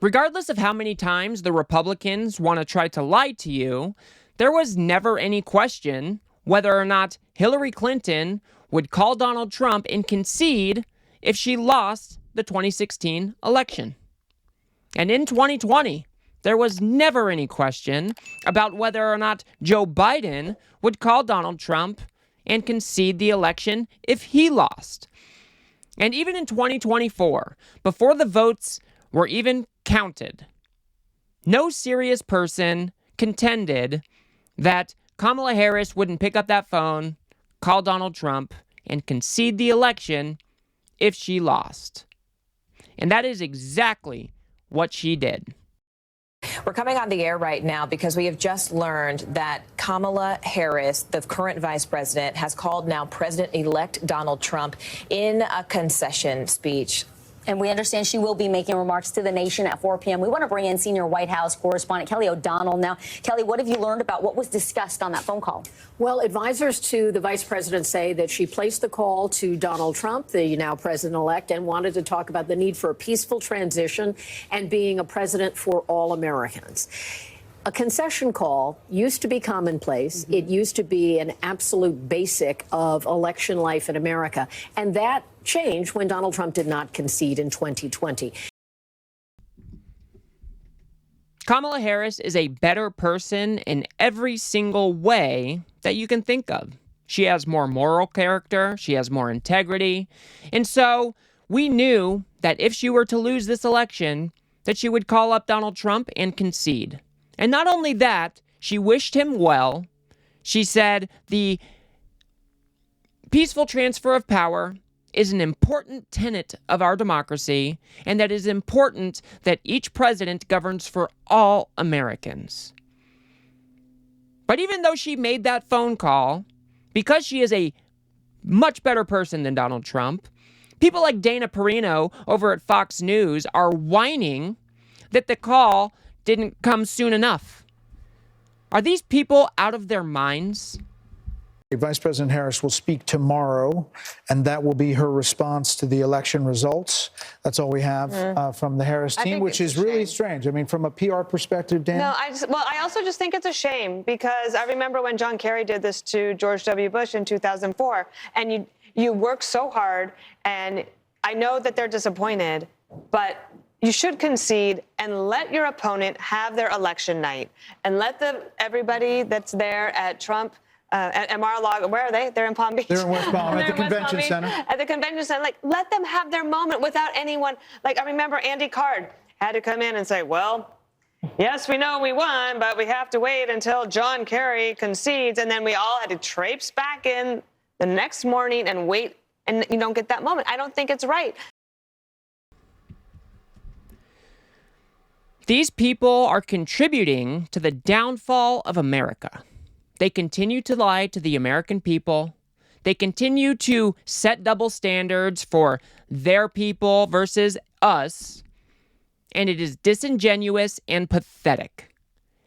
Regardless of how many times the Republicans want to try to lie to you, there was never any question whether or not Hillary Clinton would call Donald Trump and concede if she lost the 2016 election. And in 2020, there was never any question about whether or not Joe Biden would call Donald Trump and concede the election if he lost. And even in 2024, before the votes were even counted, no serious person contended that Kamala Harris wouldn't pick up that phone, call Donald Trump, and concede the election if she lost. And that is exactly what she did. We're coming on the air right now because we have just learned that Kamala Harris, the current vice president, has called now President-elect Donald Trump in a concession speech. And we understand she will be making remarks to the nation at 4 p.m. We want to bring in senior White House correspondent Kelly O'Donnell now. Kelly, what have you learned about what was discussed on that phone call? Well, advisors to the vice president say that she placed the call to Donald Trump, the now president-elect, and wanted to talk about the need for a peaceful transition and being a president for all Americans. A concession call used to be commonplace. It used to be an absolute basic of election life in America. And that changed when Donald Trump did not concede in 2020. Kamala Harris is a better person in every single way that you can think of. She has more moral character. She has more integrity. And so we knew that if she were to lose this election, that she would call up Donald Trump and concede. And not only that, she wished him well. She said the peaceful transfer of power is an important tenet of our democracy, and that it is important that each president governs for all Americans. But even though she made that phone call, because she is a much better person than Donald Trump, people like Dana Perino over at Fox News are whining that the call didn't come soon enough. Are these people out of their minds? Vice President Harris will speak tomorrow, and that will be her response to the election results. That's all we have from the Harris team, which is really strange. I mean, from a PR perspective, Dan? No, I also just think it's a shame because I remember when John Kerry did this to George W. Bush in 2004, and you work so hard, and I know that they're disappointed, but you should concede and let your opponent have their election night, and let everybody that's there at Trump, at Mar-a-Lago, where are they? They're in Palm Beach. They're in West Palm at the convention center. At the convention center, let them have their moment without anyone. I remember Andy Card had to come in and say, well, yes, we know we won, but we have to wait until John Kerry concedes, and then we all had to traipse back in the next morning and wait, and you don't get that moment. I don't think it's right. These people are contributing to the downfall of America. They continue to lie to the American people. They continue to set double standards for their people versus us. And it is disingenuous and pathetic.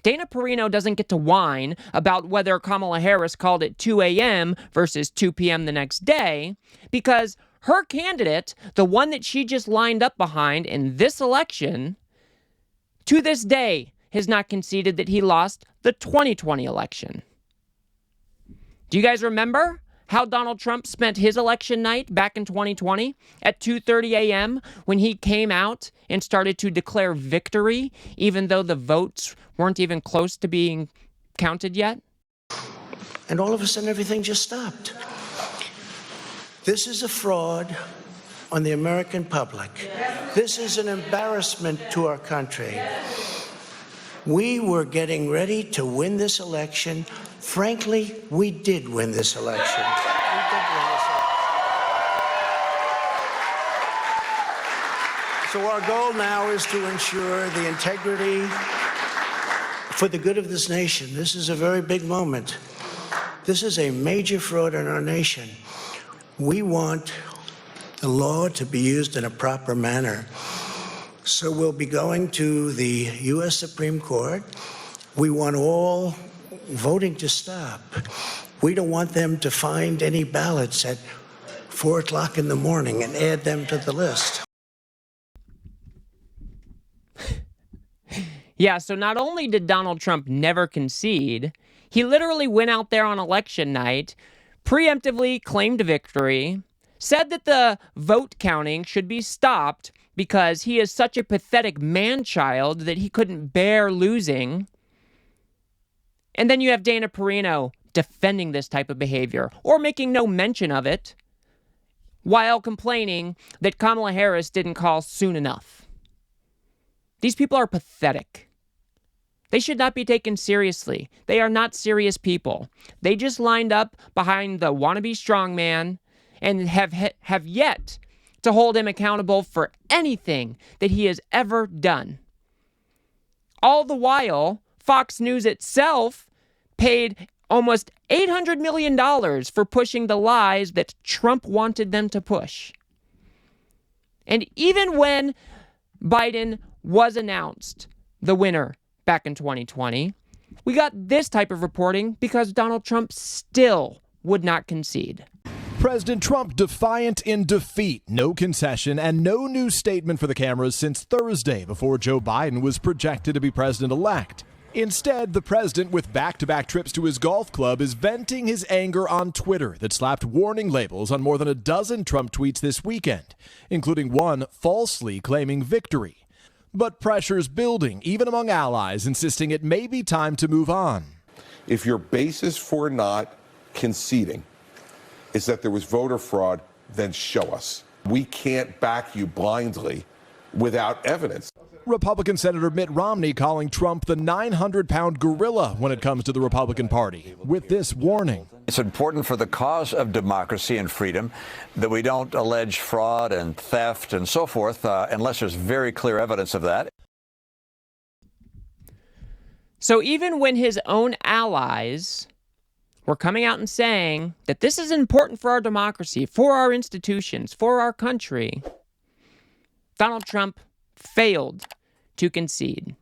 Dana Perino doesn't get to whine about whether Kamala Harris called at 2 a.m. versus 2 p.m. the next day, because her candidate, the one that she just lined up behind in this election, to this day has not conceded that he lost the 2020 election. Do you guys remember how Donald Trump spent his election night back in 2020 at 2:30 a.m. when he came out and started to declare victory, even though the votes weren't even close to being counted yet? And all of a sudden, everything just stopped. This is a fraud on the American public. This is an embarrassment to our country. We were getting ready to win this election. Frankly, we did win this election. So our goal now is to ensure the integrity for the good of this nation. This is a very big moment. This is a major fraud in our nation. We want the law to be used in a proper manner. So we'll be going to the U.S. Supreme Court. We want all voting to stop. We don't want them to find any ballots at 4 o'clock in the morning and add them to the list. Yeah, so not only did Donald Trump never concede, he literally went out there on election night, preemptively claimed victory, said that the vote counting should be stopped because he is such a pathetic man-child that he couldn't bear losing. And then you have Dana Perino defending this type of behavior or making no mention of it while complaining that Kamala Harris didn't call soon enough. These people are pathetic. They should not be taken seriously. They are not serious people. They just lined up behind the wannabe strongman and have yet to hold him accountable for anything that he has ever done. All the while, Fox News itself paid almost $800 million for pushing the lies that Trump wanted them to push. And even when Biden was announced the winner back in 2020, we got this type of reporting because Donald Trump still would not concede. President Trump defiant in defeat, no concession, and no new statement for the cameras since Thursday before Joe Biden was projected to be president-elect. Instead, the president, with back-to-back trips to his golf club, is venting his anger on Twitter that slapped warning labels on more than a dozen Trump tweets this weekend, including one falsely claiming victory. But pressure's building, even among allies, insisting it may be time to move on. If your basis for not conceding is that there was voter fraud, then show us. We can't back you blindly without evidence. Republican Senator Mitt Romney calling Trump the 900-pound gorilla when it comes to the Republican Party, with this warning. It's important for the cause of democracy and freedom that we don't allege fraud and theft and so forth unless there's very clear evidence of that. So even when his own allies were coming out and saying that this is important for our democracy, for our institutions, for our country, Donald Trump failed to concede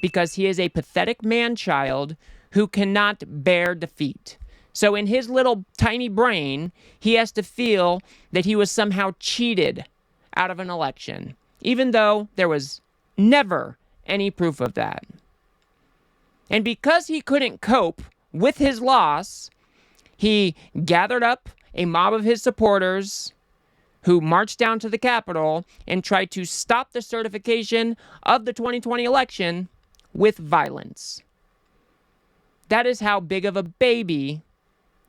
because he is a pathetic man-child who cannot bear defeat. So in his little tiny brain, he has to feel that he was somehow cheated out of an election, even though there was never any proof of that. And because he couldn't cope with his loss, he gathered up a mob of his supporters who marched down to the Capitol and tried to stop the certification of the 2020 election with violence. That is how big of a baby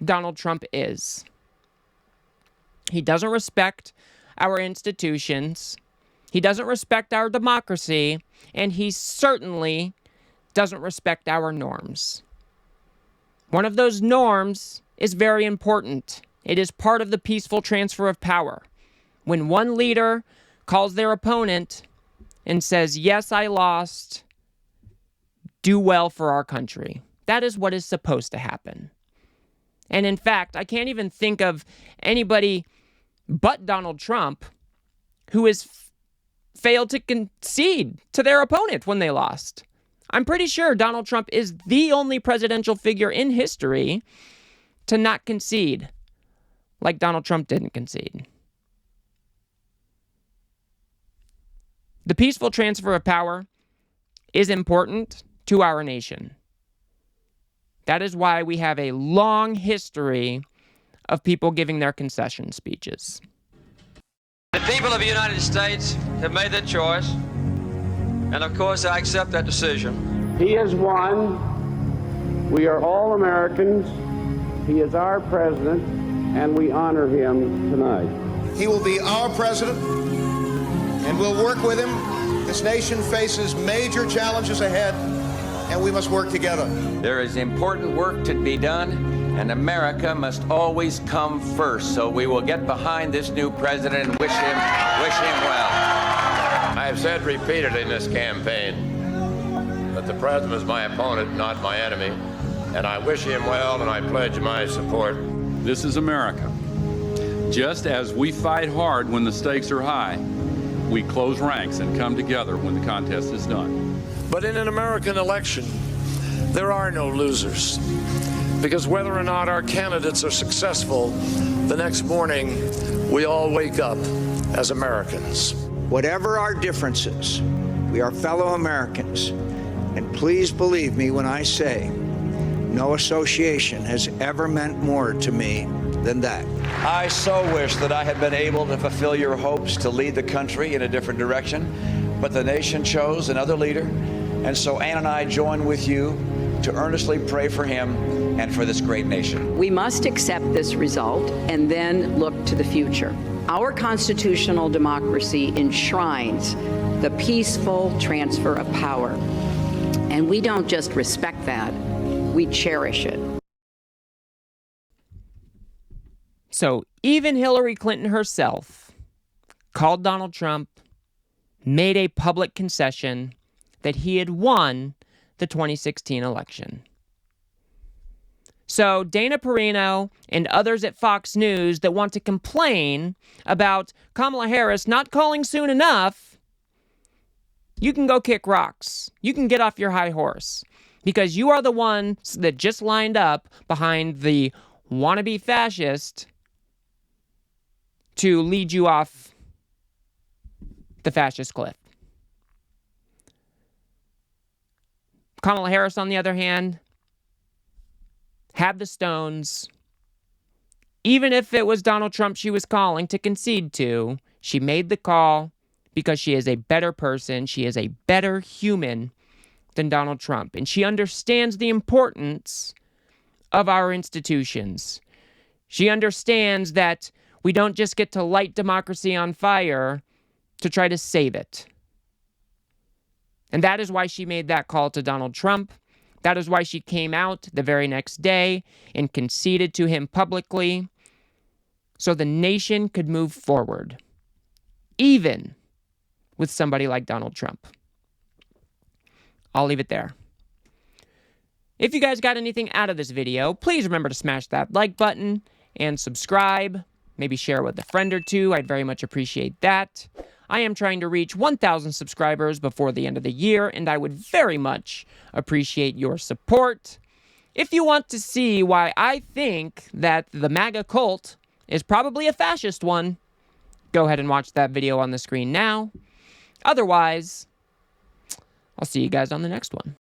Donald Trump is. He doesn't respect our institutions. He doesn't respect our democracy. And he certainly doesn't respect our norms. One of those norms is very important. It is part of the peaceful transfer of power. When one leader calls their opponent and says, yes, I lost, do well for our country. That is what is supposed to happen. And in fact, I can't even think of anybody but Donald Trump who has failed to concede to their opponent when they lost. I'm pretty sure Donald Trump is the only presidential figure in history to not concede like Donald Trump didn't concede. The peaceful transfer of power is important to our nation. That is why we have a long history of people giving their concession speeches. The people of the United States have made their choice, and of course I accept that decision. He has won. We are all Americans. He is our president, and we honor him tonight. He will be our president, and we'll work with him. This nation faces major challenges ahead, and we must work together. There is important work to be done, and America must always come first. So we will get behind this new president and wish him well. I have said repeatedly in this campaign that the president is my opponent, not my enemy, and I wish him well, and I pledge my support. This is America. Just as we fight hard when the stakes are high, we close ranks and come together when the contest is done. But in an American election, there are no losers. Because whether or not our candidates are successful, the next morning we all wake up as Americans. Whatever our differences, we are fellow Americans, And please believe me when I say no association has ever meant more to me than that. I so wish that I had been able to fulfill your hopes to lead the country in a different direction, but the nation chose another leader, and so Ann and I join with you to earnestly pray for him and for this great nation. We must accept this result and then look to the future. Our constitutional democracy enshrines the peaceful transfer of power, and we don't just respect that, we cherish it. So even Hillary Clinton herself called Donald Trump, made a public concession that he had won the 2016 election. So Dana Perino and others at Fox News that want to complain about Kamala Harris not calling soon enough, you can go kick rocks. You can get off your high horse, because you are the ones that just lined up behind the wannabe fascist to lead you off the fascist cliff. Kamala Harris, on the other hand, had the stones. Even if it was Donald Trump she was calling to concede to, she made the call because she is a better person. She is a better human than Donald Trump. And she understands the importance of our institutions. She understands that we don't just get to light democracy on fire to try to save it. And that is why she made that call to Donald Trump. That is why she came out the very next day and conceded to him publicly, so the nation could move forward, even with somebody like Donald Trump. I'll leave it there. If you guys got anything out of this video, please remember to smash that like button and subscribe. Maybe share with a friend or two. I'd very much appreciate that. I am trying to reach 1,000 subscribers before the end of the year, and I would very much appreciate your support. If you want to see why I think that the MAGA cult is probably a fascist one, go ahead and watch that video on the screen now. Otherwise, I'll see you guys on the next one.